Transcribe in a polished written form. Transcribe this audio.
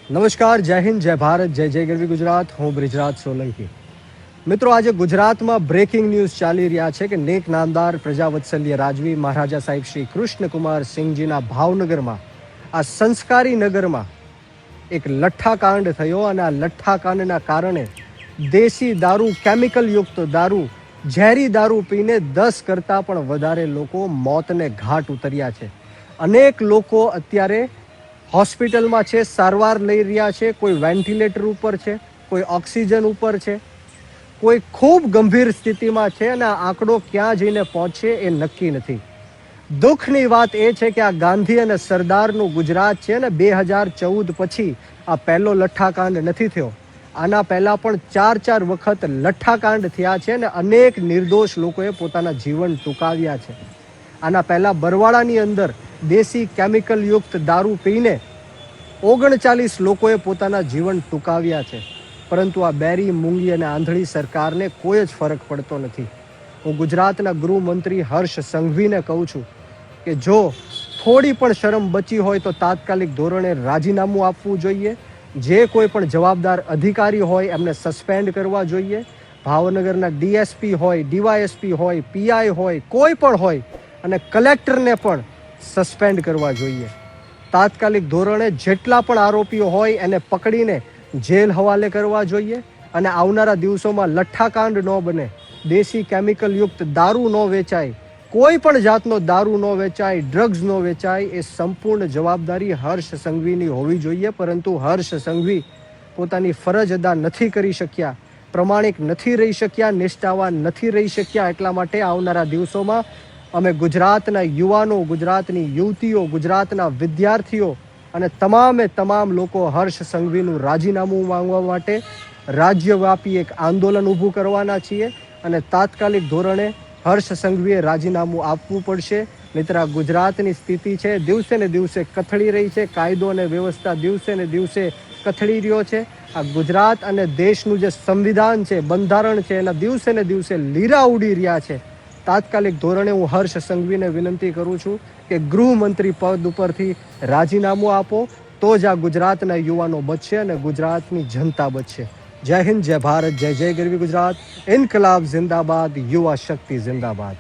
નમસ્કાર, જય હિન્દ, જય ભારત, જય જય ગરવી ગુજરાત. હું બ્રિજરાજ સોલંકી. મિત્રો, આજે ગુજરાતમાં બ્રેકિંગ ન્યૂઝ ચાલી રહ્યા છે કે નેક નામદાર પ્રજાવત્સલ્ય રાજવી મહારાજા સાહેબ શ્રી કૃષ્ણકુમાર સિંહજીના ભાવનગરમાં, આ સંસ્કારી નગરમાં એક લઠ્ઠાકાંડ થયો અને આ લઠ્ઠાકાંડના કારણે દેશી દારૂ, કેમિકલ યુક્ત દારૂ, ઝેરી દારૂ પીને 10 કરતાં પણ વધારે લોકો મોતને ઘાટ ઉતર્યા છે. અનેક લોકો અત્યારે હોસ્પિટલમાં છે, સારવાર લઈ રહ્યા છે. કોઈ વેન્ટિલેટર ઉપર છે, કોઈ ઓક્સિજન ઉપર છે, કોઈ ખૂબ ગંભીર સ્થિતિમાં છે અને આ આંકડો ક્યાં જઈને પહોંચે એ નક્કી નથી. દુઃખની વાત એ છે કે આ ગાંધી અને સરદારનું ગુજરાત છે ને 2014 પછી આ પહેલો લઠ્ઠાકાંડ નથી થયો. આના પહેલાં પણ 4 વખત લઠ્ઠાકાંડ થયા છે અને અનેક નિર્દોષ લોકોએ પોતાના જીવન ટૂંકાવ્યા છે. આના પહેલાં બરવાળાની અંદર દેશી કેમિકલ યુક્ત દારૂ પીને 39 લોકોએ પોતાના જીવન ટૂંકાવ્યા છે. પરંતુ આ બેરી, મૂંગી અને આંધળી સરકારને કોઈ જ ફરક પડતો નથી. હું ગુજરાતના ગૃહમંત્રી હર્ષ સંઘવીને કહું છું કે જો થોડી પણ શરમ બચી હોય તો તાત્કાલિક ધોરણે રાજીનામું આપવું જોઈએ. જે કોઈ પણ જવાબદાર અધિકારી હોય એમને સસ્પેન્ડ કરવા જોઈએ. ભાવનગરના ડીએસપી હોય, ડીવાયએસપી હોય, પીઆઈ હોય, કોઈ પણ હોય, અને કલેક્ટરને પણ સસ્પેન્ડ કરવા જોઈએ. તાત્કાલિક ધોરણે જેટલા પણ આરોપીઓ હોય એને પકડીને જેલ હવાલે કરવા જોઈએ અને આવનારા દિવસોમાં લઠ્ઠાકાંડ ન બને, દેશી કેમિકલ યુક્ત દારૂ ન વેચાય, કોઈ પણ જાતનો દારૂ ન વેચાય, ડ્રગ્સ ન વેચાય, એ સંપૂર્ણ જવાબદારી હર્ષ સંઘવીની હોવી જોઈએ. પરંતુ હર્ષ સંઘવી પોતાની ફરજ અદા નથી કરી શક્યા, પ્રમાણિક નથી રહી શક્યા, નિષ્ઠાવાન નથી રહી શક્યા. એટલા માટે આવનારા દિવસોમાં અમે ગુજરાતના યુવાનો, ગુજરાતની યુવતીઓ, ગુજરાતના વિદ્યાર્થીઓ અને તમામ લોકો હર્ષ સંઘવીનું રાજીનામું માંગવા માટે રાજ્યવ્યાપી એક આંદોલન ઊભું કરવાના છીએ અને તાત્કાલિક ધોરણે હર્ષ સંઘવીએ રાજીનામું આપવું પડશે. નહીંતર આ ગુજરાતની સ્થિતિ છે દિવસે ને દિવસે કથળી રહી છે. કાયદો અને વ્યવસ્થા દિવસે ને દિવસે કથળી રહ્યો છે. આ ગુજરાત અને દેશનું જે સંવિધાન છે, બંધારણ છે, એના દિવસે ને દિવસે લીરા ઉડી રહ્યા છે. તાત્કાલિક ધોરણે હું હર્ષ સંઘવીને વિનંતી કરું છું કે ગૃહમંત્રી પદ ઉપરથી રાજીનામું આપો, તો જ આ ગુજરાતના યુવાનો બચશે અને ગુજરાતની જનતા બચશે. જય હિન્દ, જય ભારત, જય જય ગરવી ગુજરાત. ઇન્કલાબ જિંદાબાદ, યુવા શક્તિ જિંદાબાદ.